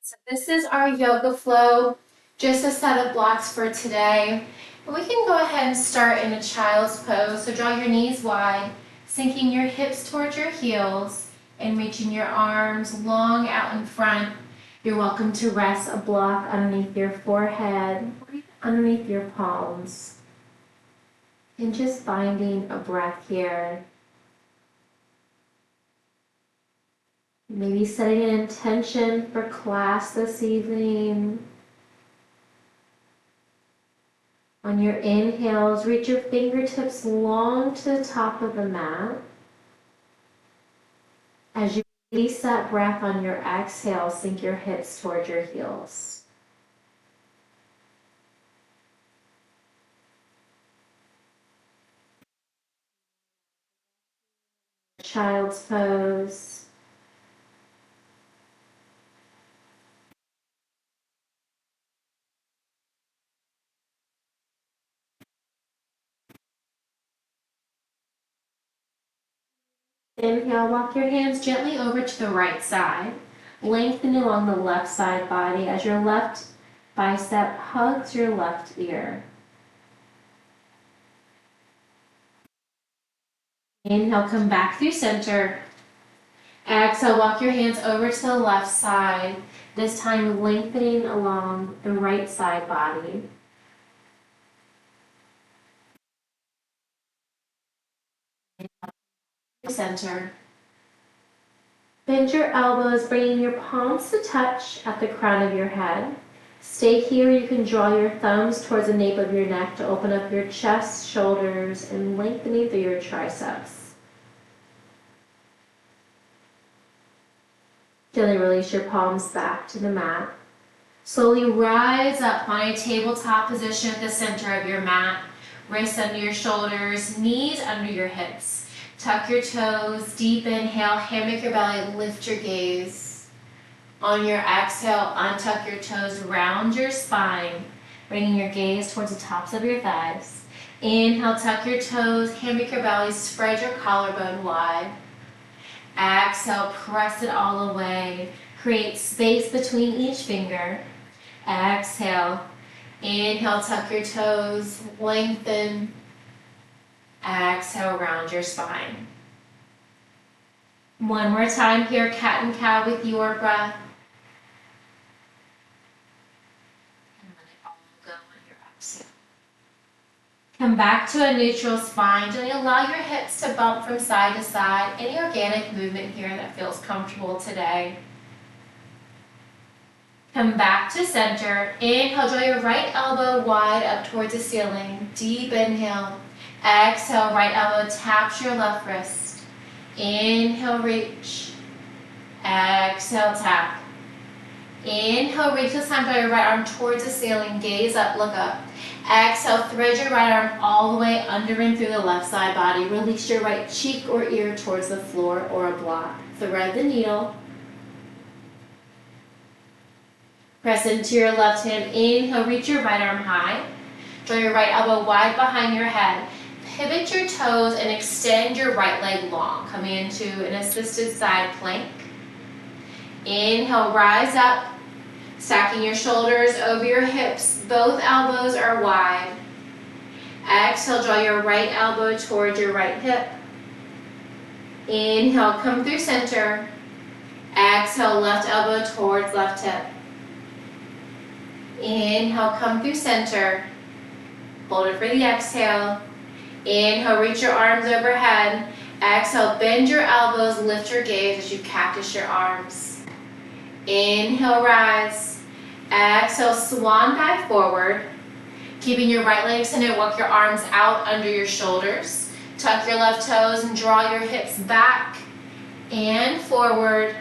So this is our yoga flow, just a set of blocks for today. And we can go ahead and start in a child's pose. So draw your knees wide, sinking your hips towards your heels and reaching your arms long out in front. You're welcome to rest a block underneath your forehead, underneath your palms. And just finding a breath here. Maybe setting an intention for class this evening. On your inhales, reach your fingertips long to the top of the mat. As you release that breath on your exhale, sink your hips towards your heels. Child's pose. Inhale, walk your hands gently over to the right side. Lengthen along the left side body as your left bicep hugs your left ear. Inhale, come back through center. Exhale, walk your hands over to the left side, this time lengthening along the right side body. Center. Bend your elbows, bringing your palms to touch at the crown of your head. Stay here. You can draw your thumbs towards the nape of your neck to open up your chest, shoulders, and lengthening through your triceps. Gently release your palms back to the mat. Slowly rise up on a tabletop position at the center of your mat. Wrists under your shoulders, knees under your hips. Tuck your toes, deep inhale, hammock your belly, lift your gaze. On your exhale, untuck your toes, round your spine, bringing your gaze towards the tops of your thighs. Inhale, tuck your toes, hammock your belly, spread your collarbone wide. Exhale, press it all away. Create space between each finger. Exhale. Inhale, tuck your toes, lengthen. Exhale, round your spine. One more time here, cat and cow with your breath. And let it all go on your exhale. Come back to a neutral spine. Gently allow your hips to bump from side to side. Any organic movement here that feels comfortable today. Come back to center. Inhale, draw your right elbow wide up towards the ceiling. Deep inhale. Exhale, right elbow taps your left wrist. Inhale, reach. Exhale, tap. Inhale, reach. This time, draw your right arm towards the ceiling. Gaze up, look up. Exhale, thread your right arm all the way under and through the left side body. Release your right cheek or ear towards the floor or a block. Thread the needle. Press into your left hand. Inhale, reach your right arm high. Draw your right elbow wide behind your head. Pivot your toes and extend your right leg long, coming into an assisted side plank. Inhale, rise up, stacking your shoulders over your hips. Both elbows are wide. Exhale, draw your right elbow towards your right hip. Inhale, come through center. Exhale, left elbow towards left hip. Inhale, come through center. Hold it for the exhale. Inhale, reach your arms overhead. Exhale, bend your elbows, lift your gaze as you cactus your arms. Inhale, rise. Exhale, swan dive forward. Keeping your right leg extended, walk your arms out under your shoulders. Tuck your left toes and draw your hips back and forward.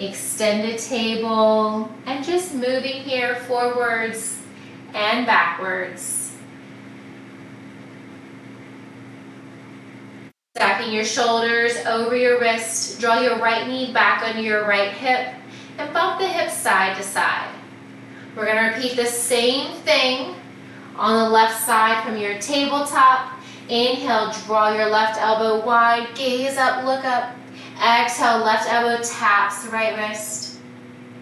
Extended table, and just moving here forwards and backwards. Stacking your shoulders over your wrist, draw your right knee back under your right hip, and bump the hips side to side. We're going to repeat the same thing on the left side from your tabletop. Inhale, draw your left elbow wide, gaze up, look up. Exhale, left elbow taps the right wrist.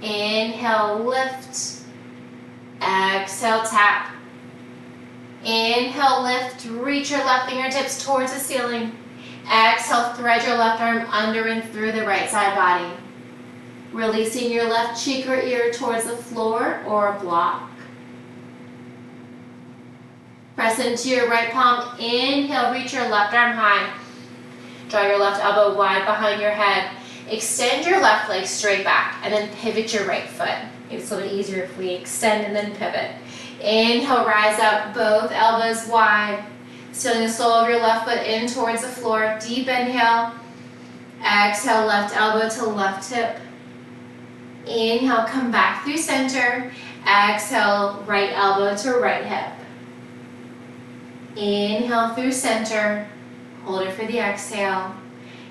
Inhale, lift. Exhale, tap. Inhale, lift. Reach your left fingertips towards the ceiling. Exhale, thread your left arm under and through the right side body. Releasing your left cheek or ear towards the floor or a block. Press into your right palm. Inhale, reach your left arm high. Draw your left elbow wide behind your head. Extend your left leg straight back and then pivot your right foot. It's a little bit easier if we extend and then pivot. Inhale, rise up, both elbows wide. Stealing the sole of your left foot in towards the floor. Deep inhale. Exhale, left elbow to left hip. Inhale, come back through center. Exhale, right elbow to right hip. Inhale through center. Hold it for the exhale.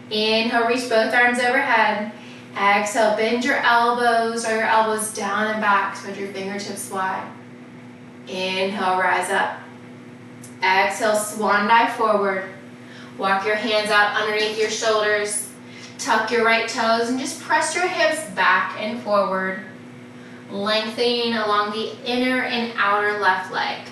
Inhale, reach both arms overhead. Exhale, bend your elbows, or your elbows down and back. Spread your fingertips wide. Inhale, rise up. Exhale, swan dive forward. Walk your hands out underneath your shoulders. Tuck your right toes and just press your hips back and forward. Lengthening along the inner and outer left leg.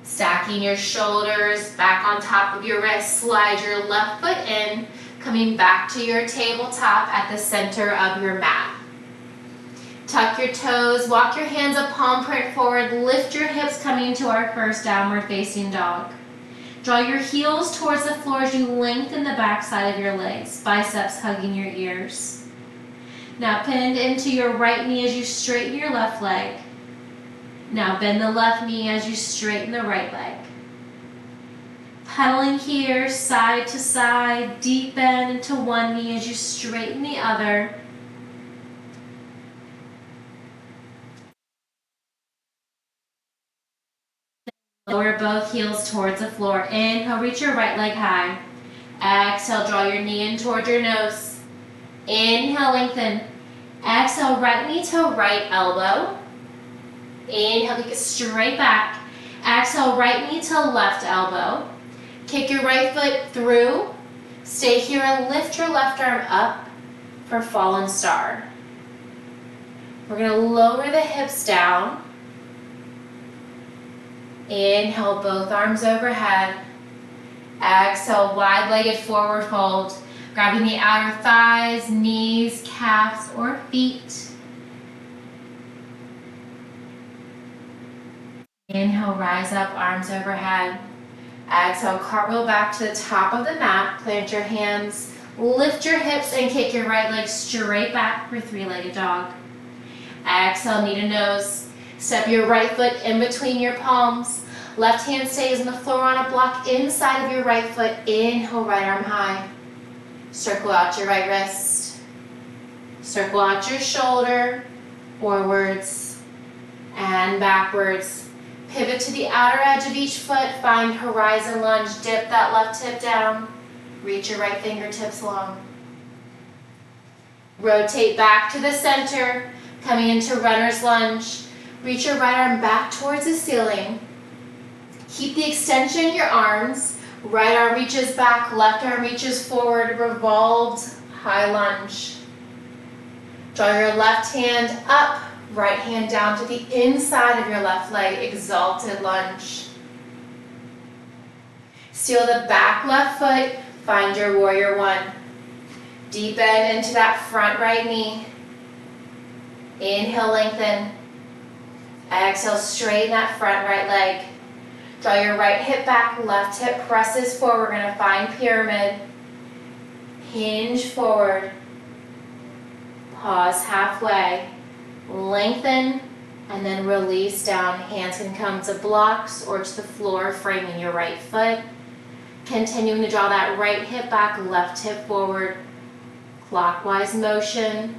Stacking your shoulders back on top of your wrist. Slide your left foot in, coming back to your tabletop at the center of your mat. Tuck your toes, walk your hands up, palm print forward, lift your hips coming into our first downward facing dog. Draw your heels towards the floor as you lengthen the back side of your legs, biceps hugging your ears. Now pinned into your right knee as you straighten your left leg. Now bend the left knee as you straighten the right leg. Pedaling here, side to side, deep bend into one knee as you straighten the other. Lower both heels towards the floor. Inhale, reach your right leg high. Exhale, draw your knee in towards your nose. Inhale, lengthen. Exhale, right knee to right elbow. Inhale, kick it straight back. Exhale, right knee to left elbow. Kick your right foot through. Stay here and lift your left arm up for fallen star. We're going to lower the hips down. Inhale, both arms overhead. Exhale, wide-legged forward fold. Grabbing the outer thighs, knees, calves, or feet. Inhale, rise up, arms overhead. Exhale, cartwheel back to the top of the mat. Plant your hands, lift your hips, and kick your right leg straight back for three-legged dog. Exhale, knee to nose. Step your right foot in between your palms. Left hand stays on the floor on a block inside of your right foot. Inhale, right arm high. Circle out your right wrist. Circle out your shoulder, forwards and backwards. Pivot to the outer edge of each foot. Find horizon lunge. Dip that left hip down. Reach your right fingertips long. Rotate back to the center. Coming into runner's lunge. Reach your right arm back towards the ceiling. Keep the extension in your arms. Right arm reaches back, left arm reaches forward, revolved high lunge. Draw your left hand up, right hand down to the inside of your left leg, exalted lunge. Seal the back left foot, find your warrior one. Deep bend into that front right knee. Inhale, lengthen. Exhale, straighten that front right leg. Draw your right hip back, left hip presses forward. We're going to find pyramid. Hinge forward. Pause halfway. Lengthen and then release down. Hands can come to blocks or to the floor, framing your right foot. Continuing to draw that right hip back, left hip forward. Clockwise motion.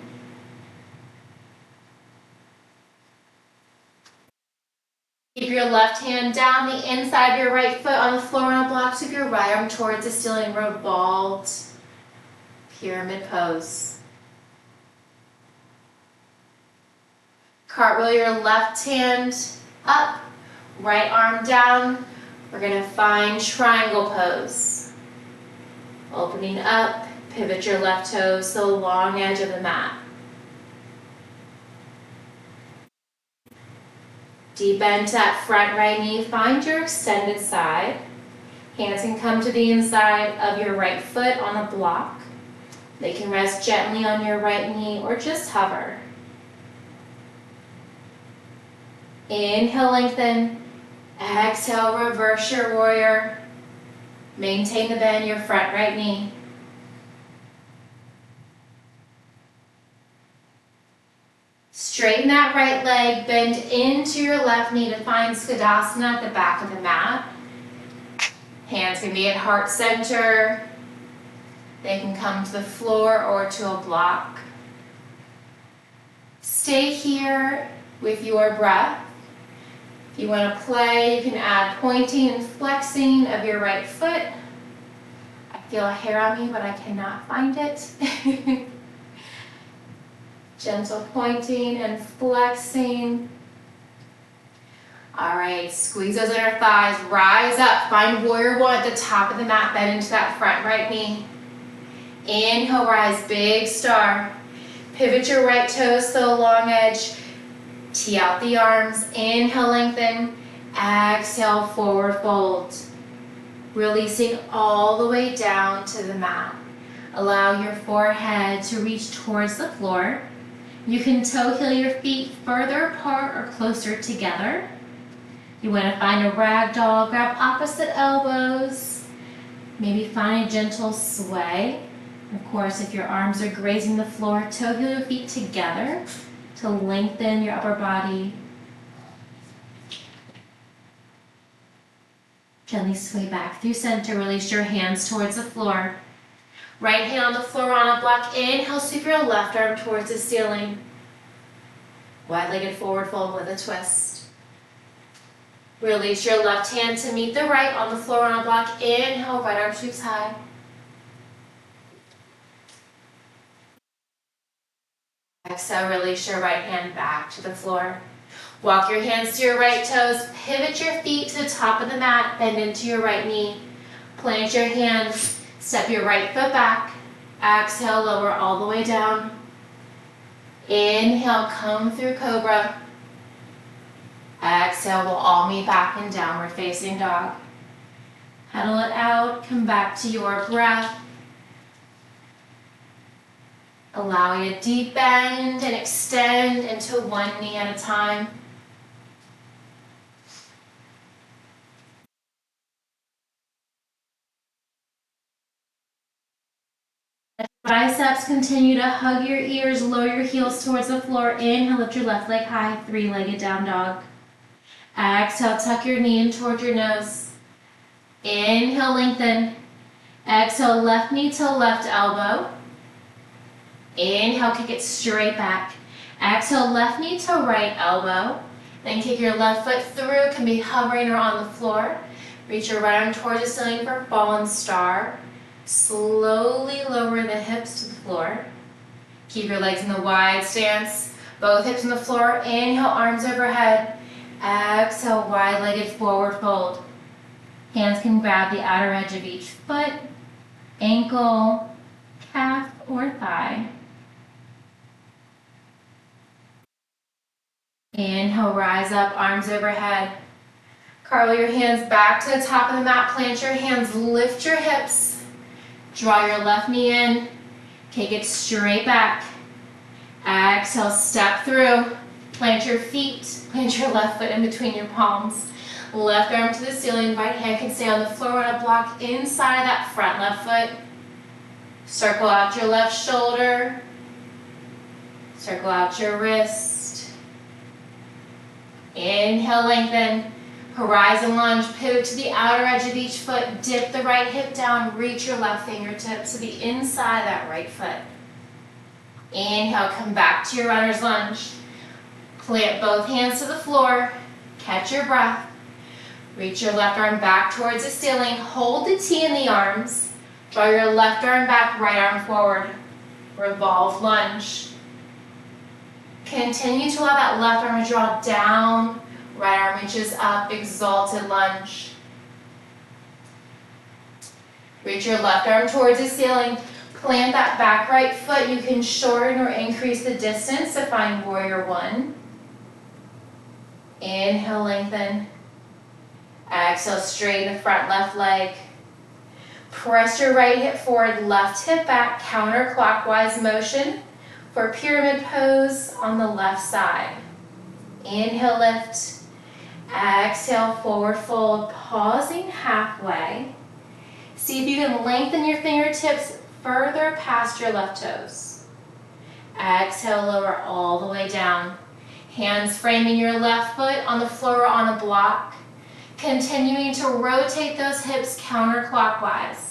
Keep your left hand down the inside of your right foot on the floor on a block. Sweep your right arm towards the ceiling. Revolved pyramid pose. Cartwheel your left hand up, right arm down. We're gonna find triangle pose. Opening up, pivot your left toes to the long edge of the mat. Deep bend to that front right knee, find your extended side. Hands can come to the inside of your right foot on a block. They can rest gently on your right knee or just hover. Inhale, lengthen. Exhale, reverse your warrior. Maintain the bend in your front right knee. Straighten that right leg, bend into your left knee to find Skadasana at the back of the mat. Hands can be at heart center. They can come to the floor or to a block. Stay here with your breath. If you want to play, you can add pointing and flexing of your right foot. I feel a hair on me, but I cannot find it. Gentle pointing and flexing. All right, squeeze those inner thighs, rise up, find warrior one at the top of the mat, bend into that front right knee. Inhale, rise, big star. Pivot your right toes to the long edge. Tee out the arms. Inhale, lengthen. Exhale, forward fold. Releasing all the way down to the mat. Allow your forehead to reach towards the floor. You can toe heel your feet further apart or closer together. You want to find a ragdoll, grab opposite elbows. Maybe find a gentle sway. Of course, if your arms are grazing the floor, toe heel your feet together to lengthen your upper body. Gently sway back through center, release your hands towards the floor. Right hand on the floor on a block. Inhale, sweep your left arm towards the ceiling. Wide-legged forward fold with a twist. Release your left hand to meet the right on the floor on a block. Inhale, right arm sweeps high. Exhale, release your right hand back to the floor. Walk your hands to your right toes. Pivot your feet to the top of the mat. Bend into your right knee. Plant your hands. Step your right foot back. Exhale, lower all the way down. Inhale, come through cobra. Exhale, we'll all meet back in downward facing dog. Pedal it out, come back to your breath. Allowing a deep bend and extend into one knee at a time. Biceps continue to hug your ears, lower your heels towards the floor. Inhale, lift your left leg high, three-legged down dog. Exhale, tuck your knee in toward your nose. Inhale, lengthen. Exhale, left knee to left elbow. Inhale, kick it straight back. Exhale, left knee to right elbow. Then kick your left foot through, can be hovering or on the floor. Reach your right arm towards the ceiling for fallen star. Slowly lower the hips to the floor. Keep your legs in the wide stance. Both hips on the floor. Inhale, arms overhead. Exhale, wide-legged forward fold. Hands can grab the outer edge of each foot, ankle, calf, or thigh. Inhale, rise up, arms overhead. Carve your hands back to the top of the mat. Plant your hands, lift your hips. Draw your left knee in. Kick it straight back. Exhale, step through. Plant your feet. Plant your left foot in between your palms. Left arm to the ceiling. Right hand can stay on the floor on a block inside of that front left foot. Circle out your left shoulder. Circle out your wrist. Inhale, lengthen. Horizon lunge, pivot to the outer edge of each foot, dip the right hip down, reach your left fingertips to the inside of that right foot. Inhale, come back to your runner's lunge. Plant both hands to the floor, catch your breath. Reach your left arm back towards the ceiling, hold the T in the arms. Draw your left arm back, right arm forward. Revolve lunge. Continue to allow that left arm to draw down. Right arm reaches up, exalted lunge. Reach your left arm towards the ceiling. Plant that back right foot. You can shorten or increase the distance to find warrior one. Inhale, lengthen. Exhale, straighten the front left leg. Press your right hip forward, left hip back, counterclockwise motion for pyramid pose on the left side. Inhale, lift. Exhale, forward fold, pausing halfway. See if you can lengthen your fingertips further past your left toes. Exhale, lower all the way down. Hands framing your left foot on the floor or on a block. Continuing to rotate those hips counterclockwise.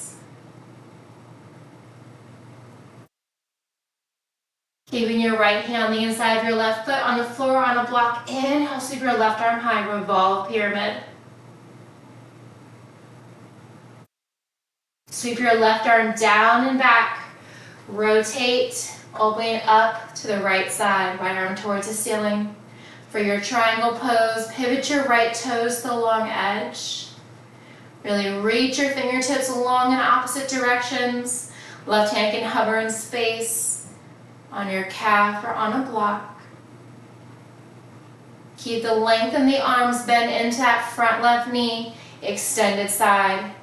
Keeping your right hand on the inside of your left foot on the floor or on a block. Inhale, sweep your left arm high, revolve pyramid. Sweep your left arm down and back. Rotate, opening up to the right side, right arm towards the ceiling. For your triangle pose, pivot your right toes to the long edge. Really reach your fingertips along in opposite directions. Left hand can hover in space on your calf or on a block. Keep the length in the arms, bend into that front left knee, extended side.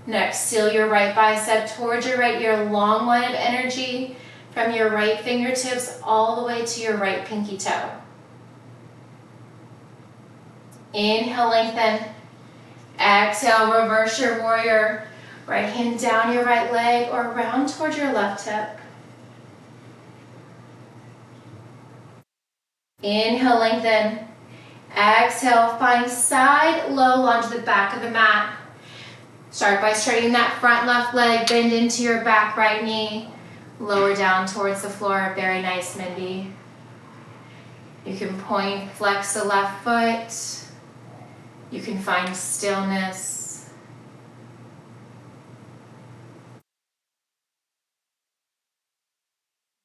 Next, seal your right bicep towards your right ear, long line of energy from your right fingertips all the way to your right pinky toe. Inhale, lengthen. Exhale, reverse your warrior. Right hand down your right leg or round towards your left hip. Inhale, lengthen. Exhale, find side low lunge to the back of the mat. Start by straightening that front left leg, bend into your back right knee, lower down towards the floor. Very nice, Mindy. You can point, flex the left foot. You can find stillness.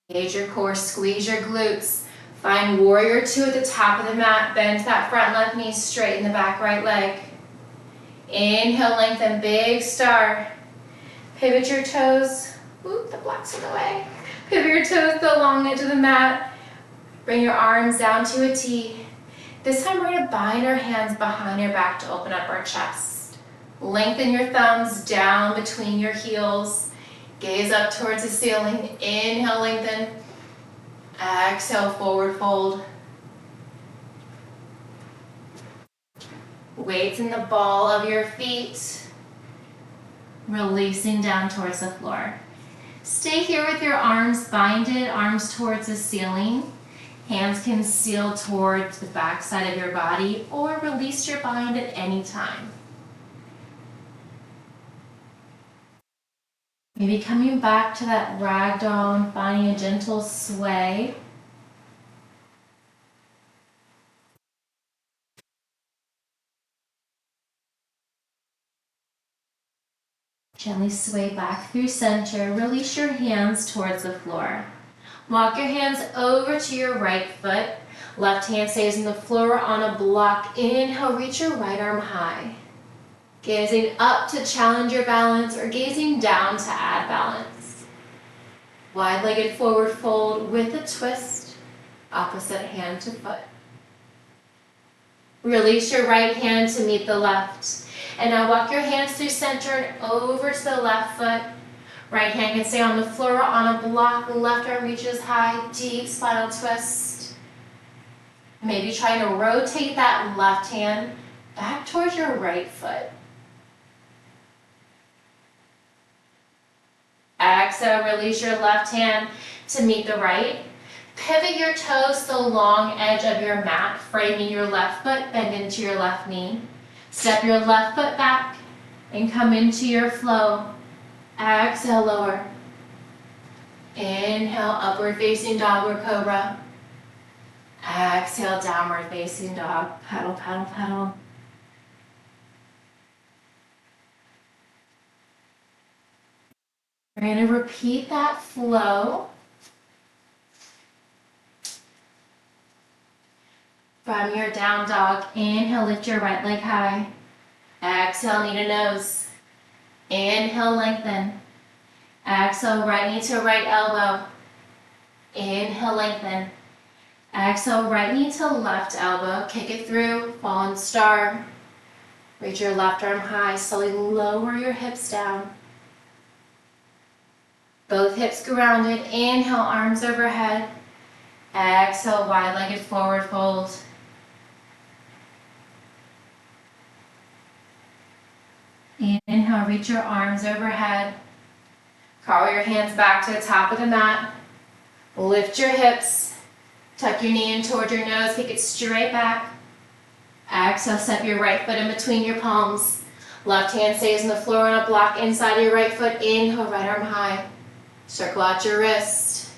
Engage your core, squeeze your glutes. Find warrior two at the top of the mat. Bend that front left knee, straighten the back right leg. Inhale, lengthen, big star. Pivot your toes. Oop, the block's in the way. Pivot your toes to the long edge of the mat. Bring your arms down to a T. This time we're going to bind our hands behind your back to open up our chest. Lengthen your thumbs down between your heels. Gaze up towards the ceiling. Inhale, lengthen. Exhale, forward fold. Weights in the ball of your feet. Releasing down towards the floor. Stay here with your arms binded, arms towards the ceiling. Hands can seal towards the back side of your body or release your bind at any time. Maybe coming back to that ragdoll and finding a gentle sway. Gently sway back through center. Release your hands towards the floor. Walk your hands over to your right foot. Left hand stays on the floor on a block. Inhale, reach your right arm high. Gazing up to challenge your balance or gazing down to add balance. Wide-legged forward fold with a twist. Opposite hand to foot. Release your right hand to meet the left. And now walk your hands through center and over to the left foot. Right hand can stay on the floor on a block. Left arm reaches high, deep spinal twist. Maybe trying to rotate that left hand back towards your right foot. Exhale, release your left hand to meet the right. Pivot your toes to the long edge of your mat, framing your left foot, bend into your left knee. Step your left foot back and come into your flow. Exhale, lower. Inhale, upward facing dog or cobra. Exhale, downward facing dog. Pedal, pedal, pedal. We're going to repeat that flow. From your down dog, inhale, lift your right leg high. Exhale, knee to nose. Inhale, lengthen. Exhale, right knee to right elbow. Inhale, lengthen. Exhale, right knee to left elbow. Kick it through, fallen star. Reach your left arm high, slowly lower your hips down. Both hips grounded. Inhale, arms overhead. Exhale, wide-legged forward fold. Inhale, reach your arms overhead. Carve your hands back to the top of the mat. Lift your hips. Tuck your knee in toward your nose. Kick it straight back. Exhale, step your right foot in between your palms. Left hand stays on the floor on a block inside your right foot. Inhale, right arm high. Circle out your wrist.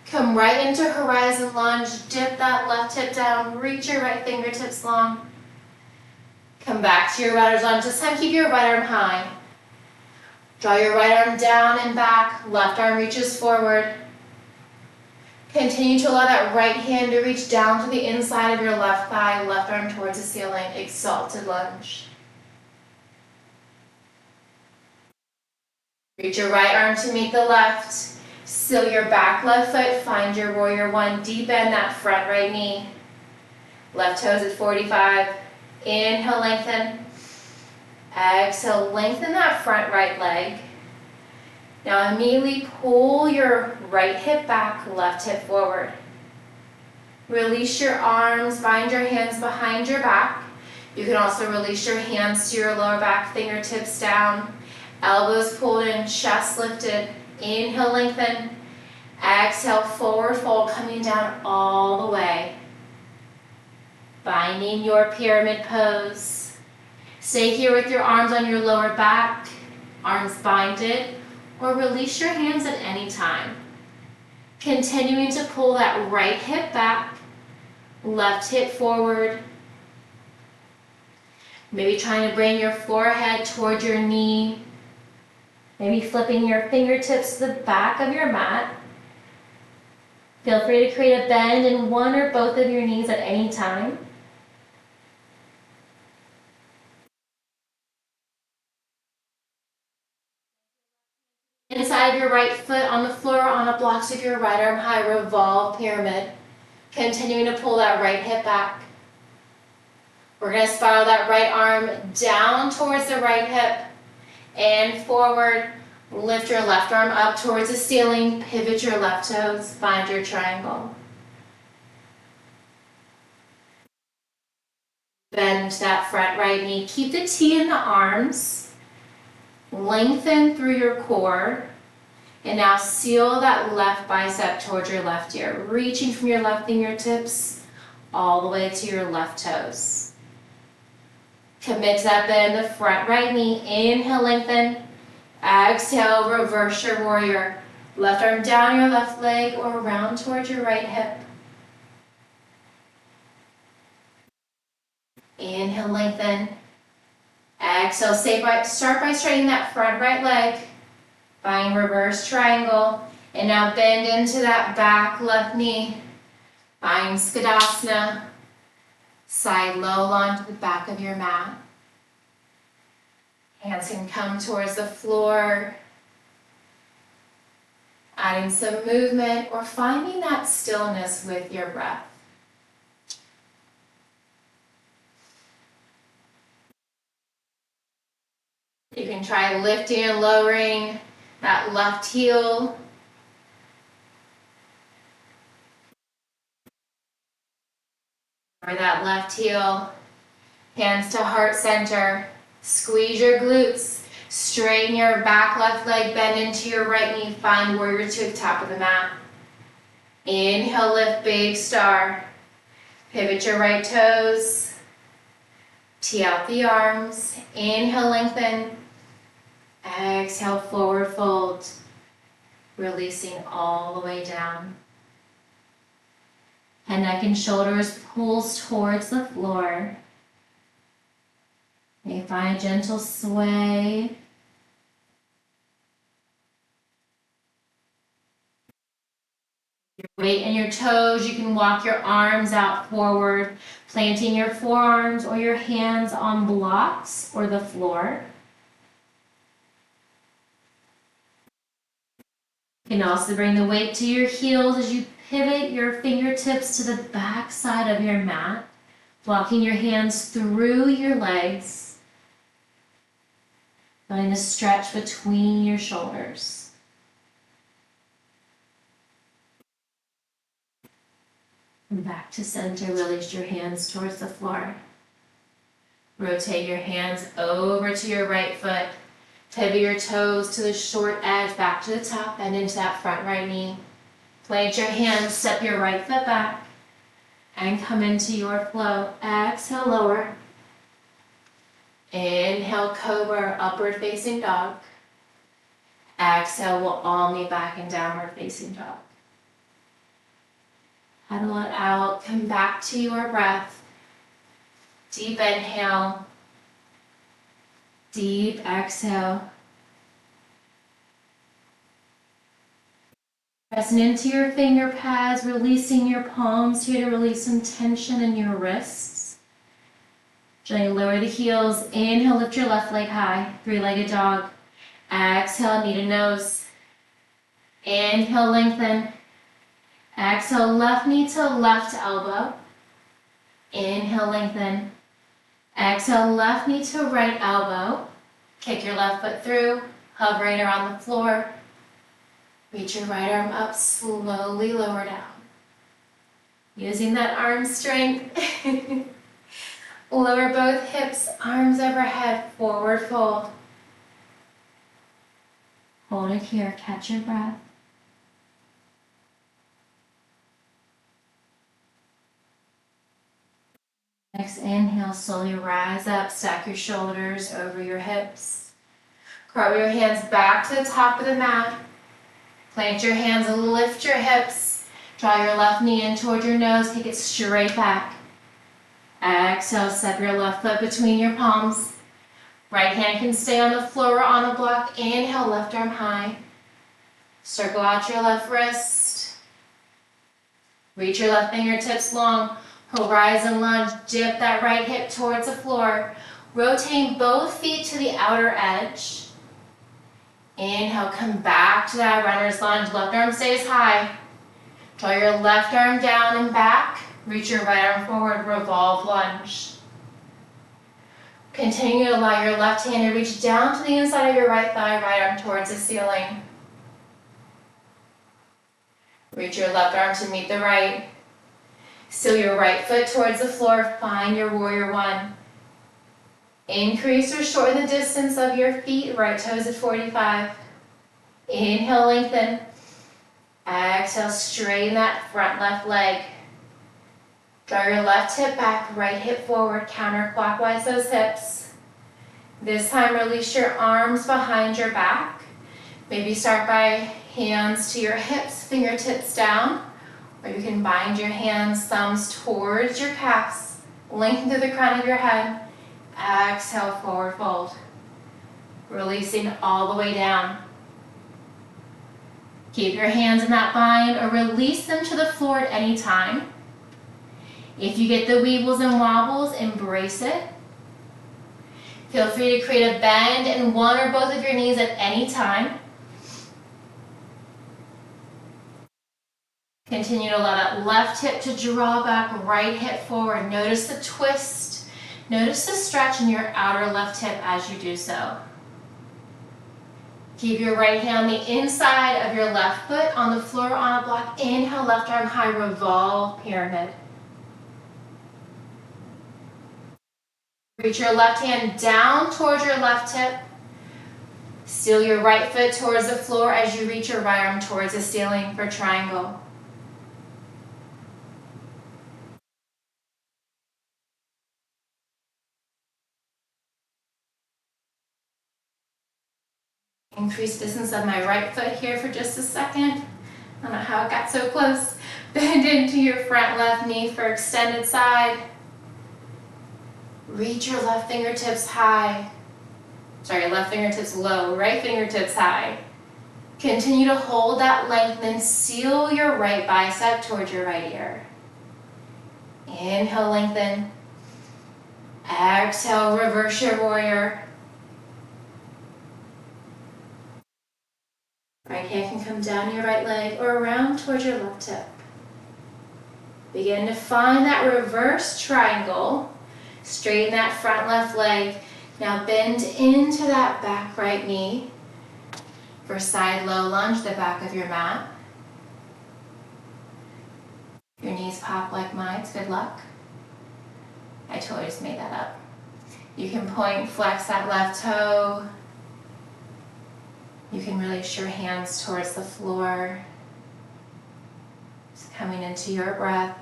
Come right into horizon lunge. Dip that left hip down. Reach your right fingertips long. Come back to your rider's lunge. This time keep your right arm high. Draw your right arm down and back. Left arm reaches forward. Continue to allow that right hand to reach down to the inside of your left thigh. Left arm towards the ceiling. Exalted lunge. Reach your right arm to meet the left. Seal your back left foot. Find your warrior one. Deep bend that front right knee. Left toes at 45. Inhale, lengthen. Exhale, lengthen that front right leg. Now immediately pull your right hip back, left hip forward. Release your arms, bind your hands behind your back. You can also release your hands to your lower back, fingertips down. Elbows pulled in, chest lifted. Inhale, lengthen. Exhale, forward fold, coming down all the way. Finding your pyramid pose. Stay here with your arms on your lower back, arms binded, or release your hands at any time. Continuing to pull that right hip back, left hip forward. Maybe trying to bring your forehead toward your knee. Maybe flipping your fingertips to the back of your mat. Feel free to create a bend in one or both of your knees at any time. Inside of your right foot on the floor on the blocks of your right arm high, revolve pyramid. Continuing to pull that right hip back. We're going to spiral that right arm down towards the right hip and forward. Lift your left arm up towards the ceiling. Pivot your left toes. Find your triangle. Bend that front right knee. Keep the T in the arms. Lengthen through your core. And now seal that left bicep towards your left ear. Reaching from your left fingertips all the way to your left toes. Commit to that bend in the front right knee. Inhale, lengthen. Exhale, reverse your warrior. Left arm down your left leg or around towards your right hip. Inhale, lengthen. Exhale, start by straightening that front right leg. Find reverse triangle. And now bend into that back left knee. Find Skadasana. Side low onto the back of your mat. Hands can come towards the floor. Adding some movement or finding that stillness with your breath. You can try lifting and lowering that left heel. Or that left heel. Hands to heart center. Squeeze your glutes. Straighten your back left leg, bend into your right knee. Find warrior two at the top of the mat. Inhale, lift, big star. Pivot your right toes. Tee out the arms. Inhale, lengthen. Exhale, forward fold. Releasing all the way down. And neck and shoulders pulls towards the floor. You may find a gentle sway. Weight in your toes, you can walk your arms out forward, planting your forearms or your hands on blocks or the floor. You can also bring the weight to your heels as you pivot your fingertips to the back side of your mat, walking your hands through your legs, letting the stretch between your shoulders. And back to center, release your hands towards the floor. Rotate your hands over to your right foot. Pivot your toes to the short edge, back to the top, and into that front right knee. Plant your hands, step your right foot back, and come into your flow. Exhale, lower. Inhale, cobra, upward facing dog. Exhale, we'll all meet back in downward facing dog. Paddle it out, come back to your breath. Deep inhale, deep exhale. Pressing into your finger pads, releasing your palms here to release some tension in your wrists. Gently lower the heels. Inhale, lift your left leg high, three-legged dog. Exhale, knee to nose. Inhale, lengthen. Exhale, left knee to left elbow. Inhale, lengthen. Exhale, left knee to right elbow. Kick your left foot through, hovering around the floor. Reach your right arm up, slowly lower down. Using that arm strength. Lower both hips, arms overhead, forward fold. Hold it here, catch your breath. Next inhale, slowly rise up, stack your shoulders over your hips. Carve your hands back to the top of the mat. Plant your hands, lift your hips. Draw your left knee in toward your nose, kick it straight back. Exhale, step your left foot between your palms. Right hand can stay on the floor or on a block. Inhale, left arm high. Circle out your left wrist. Reach your left fingertips long. Horizon lunge, dip that right hip towards the floor. Rotating both feet to the outer edge. Inhale, come back to that runner's lunge. Left arm stays high. Draw your left arm down and back. Reach your right arm forward, revolve lunge. Continue to allow your left hand to reach down to the inside of your right thigh, right arm towards the ceiling. Reach your left arm to meet the right. Seal your right foot towards the floor, find your warrior one. Increase or shorten the distance of your feet, right toes at 45. Inhale, lengthen. Exhale, straighten that front left leg. Draw your left hip back, right hip forward, counterclockwise those hips. This time, release your arms behind your back. Maybe start by hands to your hips, fingertips down. Or you can bind your hands, thumbs towards your calves. Lengthen through the crown of your head. Exhale, forward fold. Releasing all the way down. Keep your hands in that bind or release them to the floor at any time. If you get the weebles and wobbles, embrace it. Feel free to create a bend in one or both of your knees at any time. Continue to allow that left hip to draw back, right hip forward. Notice the twist. Notice the stretch in your outer left hip as you do so. Keep your right hand on the inside of your left foot on the floor on a block. Inhale, left arm high, revolve, pyramid. Reach your left hand down towards your left hip. Seal your right foot towards the floor as you reach your right arm towards the ceiling for triangle. Increase distance of my right foot here for just a second. I don't know how it got so close. Bend into your front left knee for extended side. Reach your left fingertips high. Sorry, left fingertips low, right fingertips high. Continue to hold that length and seal your right bicep towards your right ear. Inhale, lengthen. Exhale, reverse your warrior. Right hand can come down your right leg or around towards your left hip. Begin to find that reverse triangle. Straighten that front left leg. Now bend into that back right knee. For side low lunge, the back of your mat. Your knees pop like mine, good luck. I totally just made that up. You can point, flex that left toe. You can release your hands towards the floor. Just coming into your breath.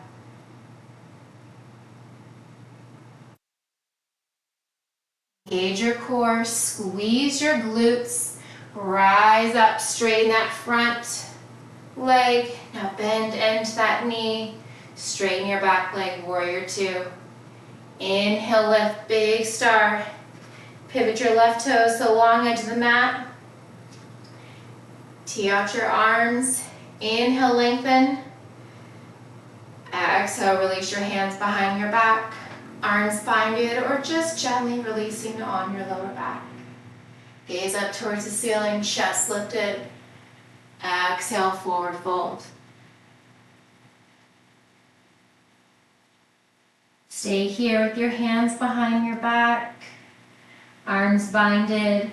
Engage your core, squeeze your glutes, rise up, straighten that front leg. Now bend into that knee, straighten your back leg, warrior two. Inhale, lift, big star. Pivot your left toes to the long edge of the mat. Tee out your arms. Inhale, lengthen. Exhale, release your hands behind your back. Arms binded or just gently releasing on your lower back. Gaze up towards the ceiling, chest lifted. Exhale, forward fold. Stay here with your hands behind your back, arms binded,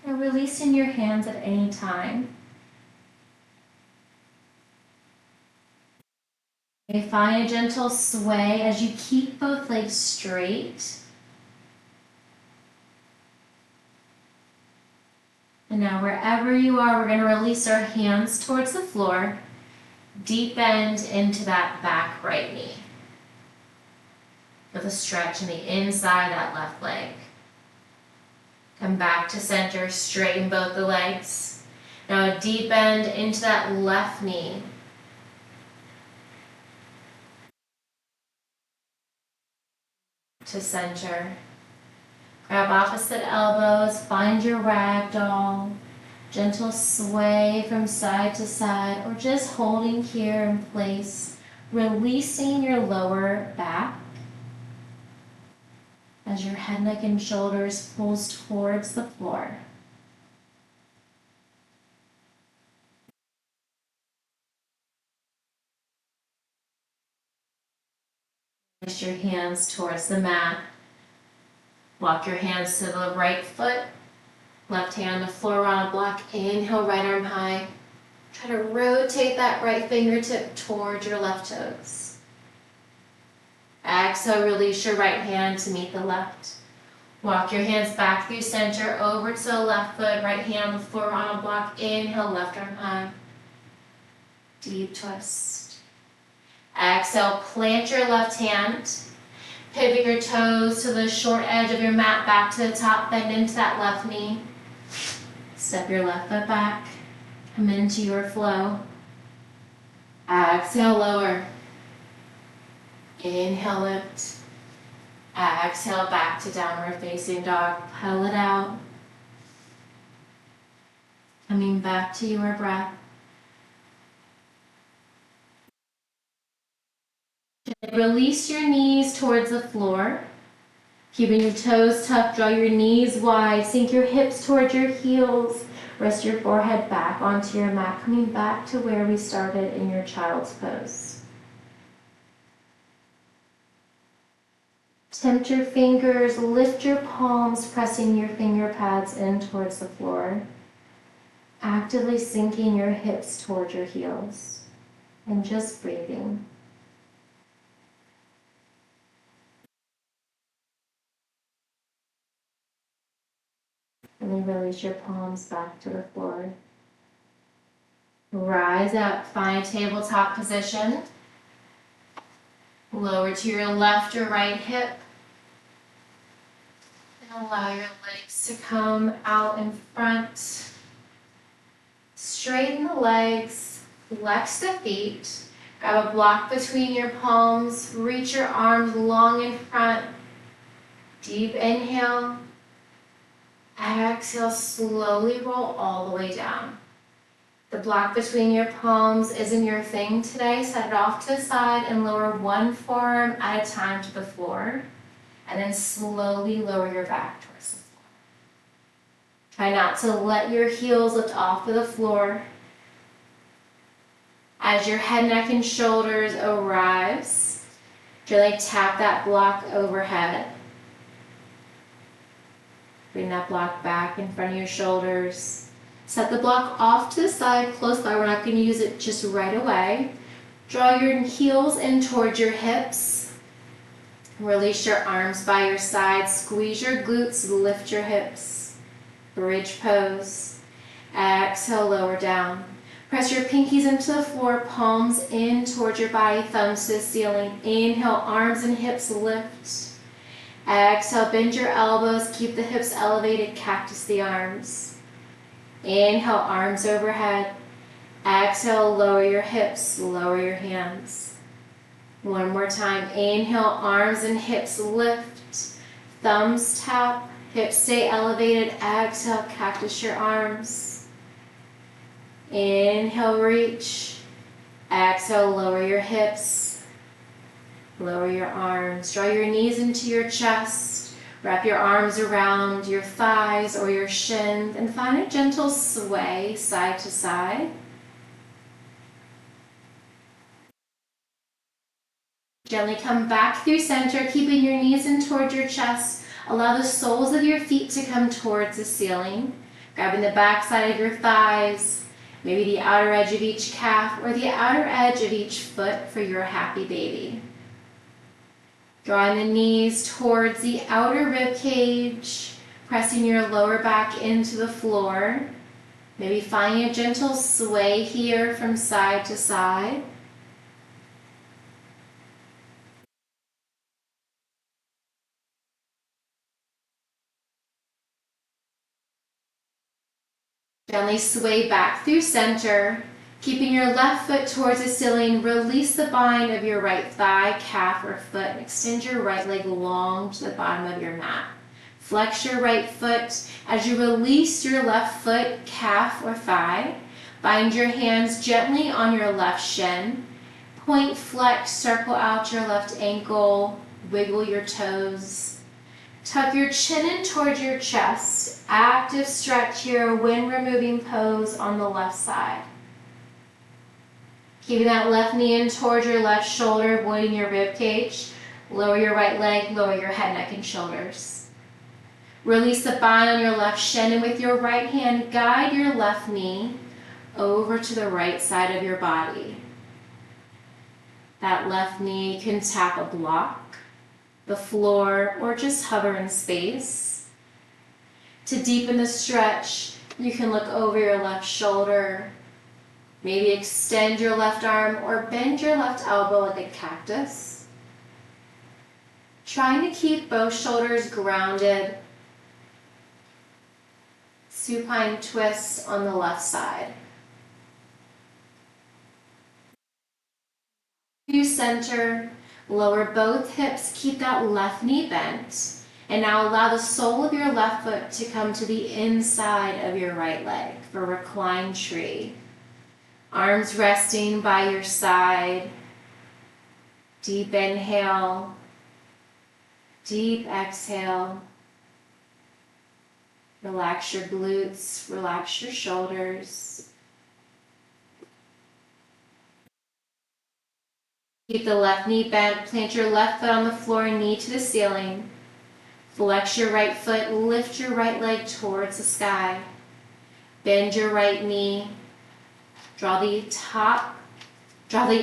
and releasing your hands at any time. You find a gentle sway as you keep both legs straight. And now wherever you are, we're going to release our hands towards the floor, deep bend into that back right knee. With a stretch in the inside of that left leg. Come back to center, straighten both the legs. Now a deep bend into that left knee. To center. Grab opposite elbows, find your ragdoll. Gentle sway from side to side or just holding here in place. Releasing your lower back. As your head, neck, and shoulders pulls towards the floor. Place your hands towards the mat. Walk your hands to the right foot. Left hand on the floor on a block. Inhale, right arm high. Try to rotate that right fingertip towards your left toes. Exhale, release your right hand to meet the left. Walk your hands back through center, over to the left foot, right hand on the floor on a block. Inhale, left arm high. Deep twist. Exhale, plant your left hand. Pivot your toes to the short edge of your mat, back to the top, bend into that left knee. Step your left foot back. Come into your flow. Exhale, lower. Inhale, lift. Exhale, back to downward facing dog. Pedal it out. Coming back to your breath. Release your knees towards the floor. Keeping your toes tucked, draw your knees wide. Sink your hips towards your heels. Rest your forehead back onto your mat, coming back to where we started in your child's pose. Tempt your fingers, lift your palms, pressing your finger pads in towards the floor. Actively sinking your hips towards your heels and just breathing. And then release your palms back to the floor. Rise up, find tabletop position. Lower to your left or right hip. And allow your legs to come out in front. Straighten the legs, flex the feet. Grab a block between your palms. Reach your arms long in front. Deep inhale. Exhale, slowly roll all the way down. The block between your palms isn't your thing today. Set it off to the side and lower one forearm at a time to the floor. And then slowly lower your back towards the floor. Try not to let your heels lift off of the floor. As your head, neck, and shoulders arise, gently tap that block overhead. Bring that block back in front of your shoulders. Set the block off to the side, close by. We're not going to use it just right away. Draw your heels in towards your hips. Release your arms by your side. Squeeze your glutes, lift your hips. Bridge pose. Exhale, lower down. Press your pinkies into the floor, palms in towards your body, thumbs to the ceiling. Inhale, arms and hips lift. Exhale, bend your elbows, keep the hips elevated, cactus the arms. Inhale, arms overhead. Exhale, lower your hips, lower your hands. One more time. Inhale, arms and hips lift. Thumbs tap, hips stay elevated. Exhale, cactus your arms. Inhale, reach. Exhale, lower your hips. Lower your arms. Draw your knees into your chest. Wrap your arms around your thighs or your shins and find a gentle sway side to side. Gently come back through center, keeping your knees in towards your chest. Allow the soles of your feet to come towards the ceiling. Grabbing the back side of your thighs, maybe the outer edge of each calf or the outer edge of each foot for your happy baby. Drawing the knees towards the outer rib cage, pressing your lower back into the floor. Maybe finding a gentle sway here from side to side. Gently sway back through center, keeping your left foot towards the ceiling. Release the bind of your right thigh, calf, or foot, and extend your right leg long to the bottom of your mat. Flex your right foot as you release your left foot, calf, or thigh. Bind your hands gently on your left shin. Point, flex, circle out your left ankle. Wiggle your toes. Tuck your chin in towards your chest. Active stretch here, wind removing pose on the left side. Keeping that left knee in towards your left shoulder, avoiding your rib cage. Lower your right leg, lower your head, neck, and shoulders. Release the bind on your left shin, and with your right hand, guide your left knee over to the right side of your body. That left knee can tap a block, the floor, or just hover in space. To deepen the stretch, you can look over your left shoulder, maybe extend your left arm or bend your left elbow like a cactus. Trying to keep both shoulders grounded. Supine twist on the left side. You center. Lower both hips, keep that left knee bent, and now allow the sole of your left foot to come to the inside of your right leg for reclined tree. Arms resting by your side. Deep inhale, deep exhale. Relax your glutes, relax your shoulders. Keep the left knee bent, plant your left foot on the floor, knee to the ceiling. Flex your right foot, lift your right leg towards the sky. Bend your right knee. Draw the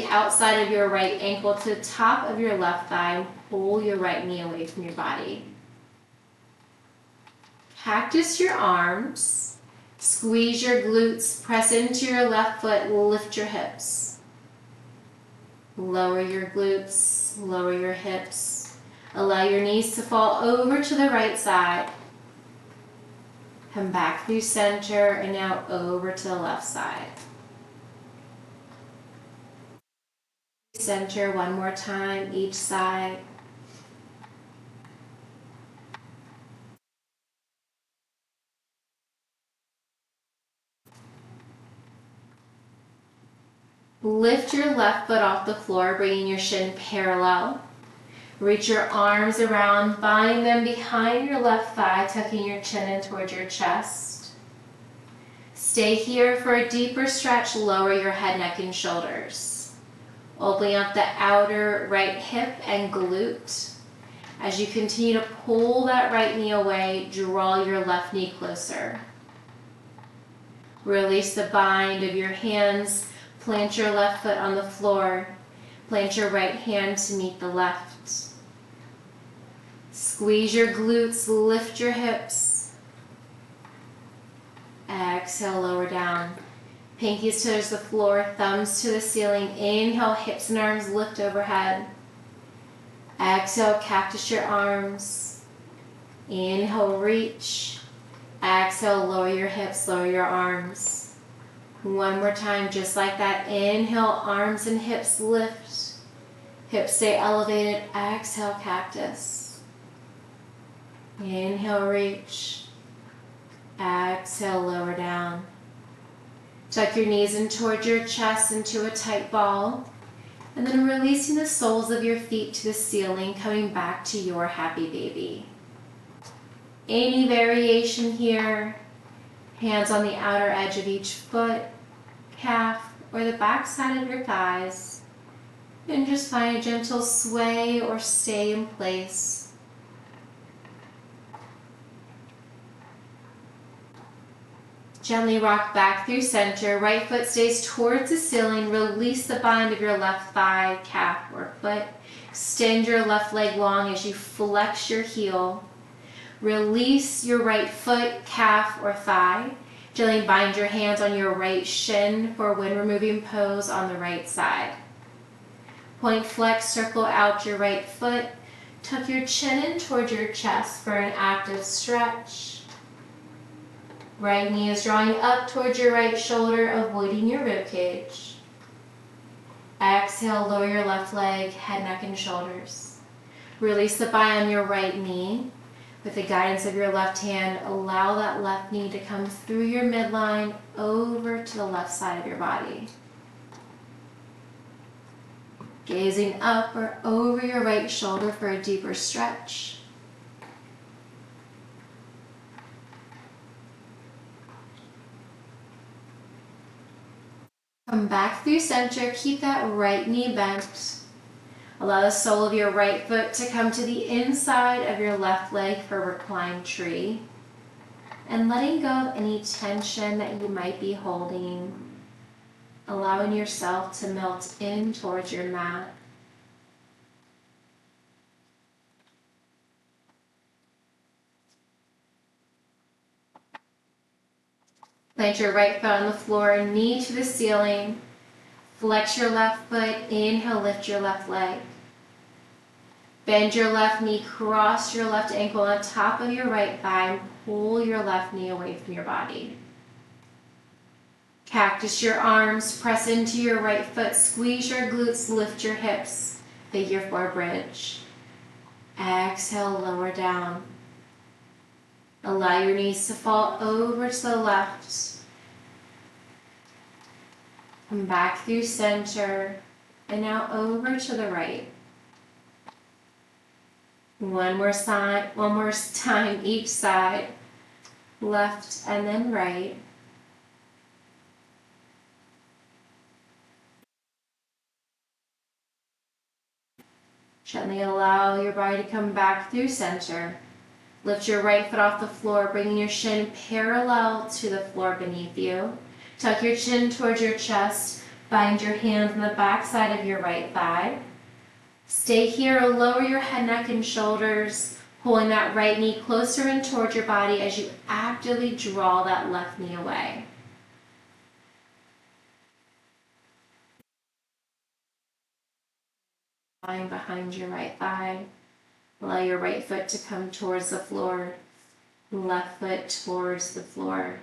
outside of your right ankle to the top of your left thigh. Pull your right knee away from your body. Cactus your arms. Squeeze your glutes, press into your left foot, lift your hips. Lower your glutes, lower your hips. Allow your knees to fall over to the right side. Come back through center and now over to the left side. Center one more time, each side. Lift your left foot off the floor, bringing your shin parallel. Reach your arms around, bind them behind your left thigh, tucking your chin in towards your chest. Stay here for a deeper stretch. Lower your head, neck, and shoulders. Opening up the outer right hip and glute. As you continue to pull that right knee away, draw your left knee closer. Release the bind of your hands. Plant your left foot on the floor. Plant your right hand to meet the left. Squeeze your glutes, lift your hips. Exhale, lower down. Pinkies toes the floor, thumbs to the ceiling. Inhale, hips and arms lift overhead. Exhale, cactus your arms. Inhale, reach. Exhale, lower your hips, lower your arms. One more time, just like that. Inhale, arms and hips lift. Hips stay elevated. Exhale, cactus. Inhale, reach. Exhale, lower down. Tuck your knees in towards your chest into a tight ball. And then releasing the soles of your feet to the ceiling, coming back to your happy baby. Any variation here. Hands on the outer edge of each foot, calf, or the back side of your thighs. And just find a gentle sway or stay in place. Gently rock back through center. Right foot stays towards the ceiling. Release the bind of your left thigh, calf, or foot. Extend your left leg long as you flex your heel. Release your right foot, calf, or thigh. Gently bind your hands on your right shin for wind removing pose on the right side. Point flex, circle out your right foot. Tuck your chin in towards your chest for an active stretch. Right knee is drawing up towards your right shoulder, avoiding your rib cage. Exhale, lower your left leg, head, neck, and shoulders. Release the bind on your right knee. With the guidance of your left hand, allow that left knee to come through your midline over to the left side of your body. Gazing up or over your right shoulder for a deeper stretch. Come back through center, keep that right knee bent. Allow the sole of your right foot to come to the inside of your left leg for reclined tree. And letting go of any tension that you might be holding. Allowing yourself to melt in towards your mat. Plant your right foot on the floor, knee to the ceiling. Flex your left foot, inhale, lift your left leg. Bend your left knee, cross your left ankle on top of your right thigh, and pull your left knee away from your body. Cactus your arms, press into your right foot, squeeze your glutes, lift your hips, figure four bridge. Exhale, lower down. Allow your knees to fall over to the left. Come back through center, and now over to the right. One more time each side, left and then right. Gently allow your body to come back through center. Lift your right foot off the floor, bringing your shin parallel to the floor beneath you. Tuck your chin towards your chest. Bind your hands on the back side of your right thigh. Stay here or lower your head, neck, and shoulders, pulling that right knee closer in towards your body as you actively draw that left knee away. Lying behind your right thigh. Allow your right foot to come towards the floor, left foot towards the floor.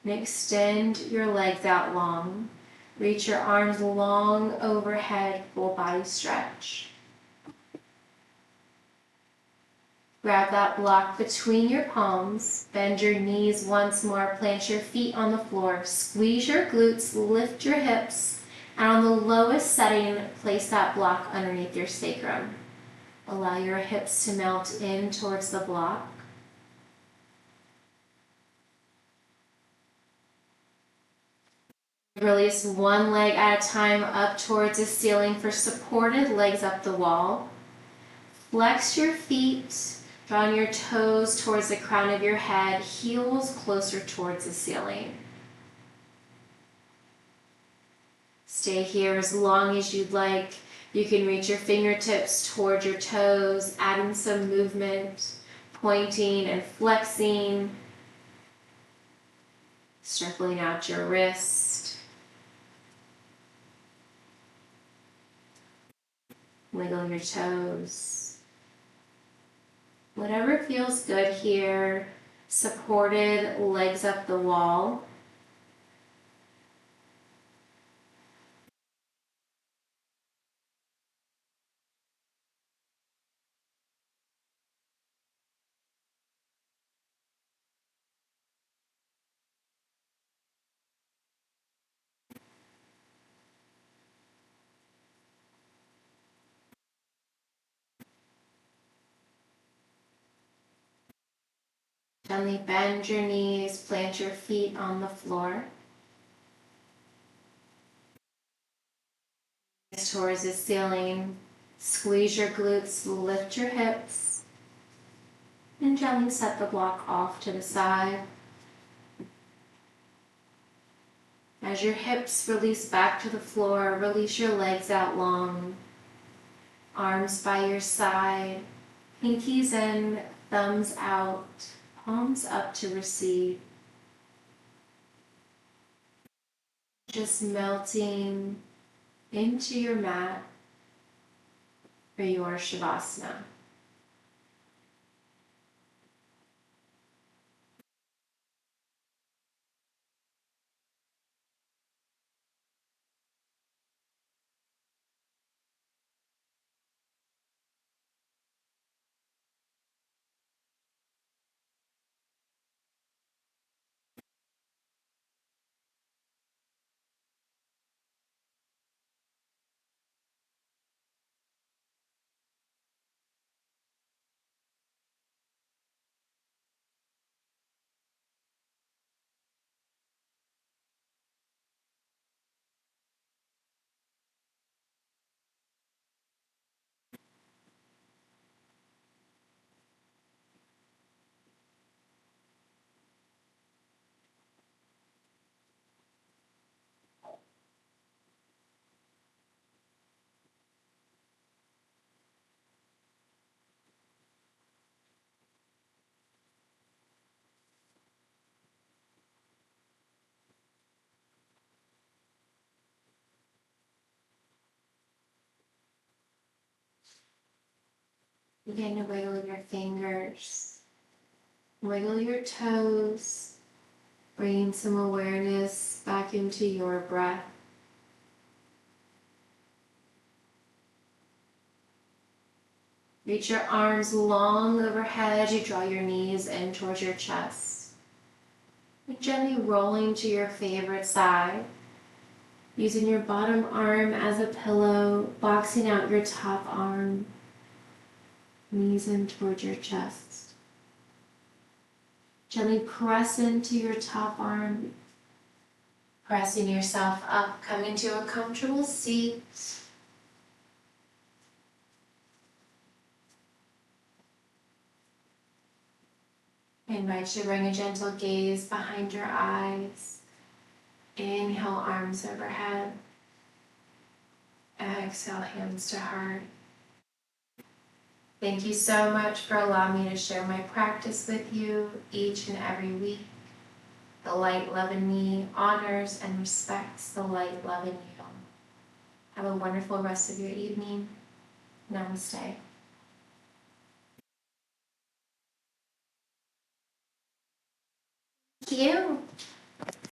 And extend your legs out long. Reach your arms long overhead, full body stretch. Grab that block between your palms. Bend your knees once more. Plant your feet on the floor. Squeeze your glutes, lift your hips. And on the lowest setting, place that block underneath your sacrum. Allow your hips to melt in towards the block. Release one leg at a time up towards the ceiling for supported legs up the wall. Flex your feet, drawing your toes towards the crown of your head, heels closer towards the ceiling. Stay here as long as you'd like. You can reach your fingertips towards your toes, adding some movement, pointing and flexing, circling out your wrist. Wiggle your toes. Whatever feels good here. Supported legs up the wall. Gently bend your knees, plant your feet on the floor. Towards the ceiling, squeeze your glutes, lift your hips, and gently set the block off to the side. As your hips release back to the floor, release your legs out long, arms by your side, pinkies in, thumbs out, palms up to receive. Just melting into your mat for your Shavasana. Begin to wiggle your fingers, wiggle your toes, bringing some awareness back into your breath. Reach your arms long overhead. You draw your knees in towards your chest. And gently rolling to your favorite side. Using your bottom arm as a pillow, boxing out your top arm. Knees in towards your chest. Gently press into your top arm. Pressing yourself up, coming to a comfortable seat. I invite you to bring a gentle gaze behind your eyes. Inhale, arms overhead. Exhale, hands to heart. Thank you so much for allowing me to share my practice with you each and every week. The light love in me honors and respects the light love in you. Have a wonderful rest of your evening. Namaste. Thank you.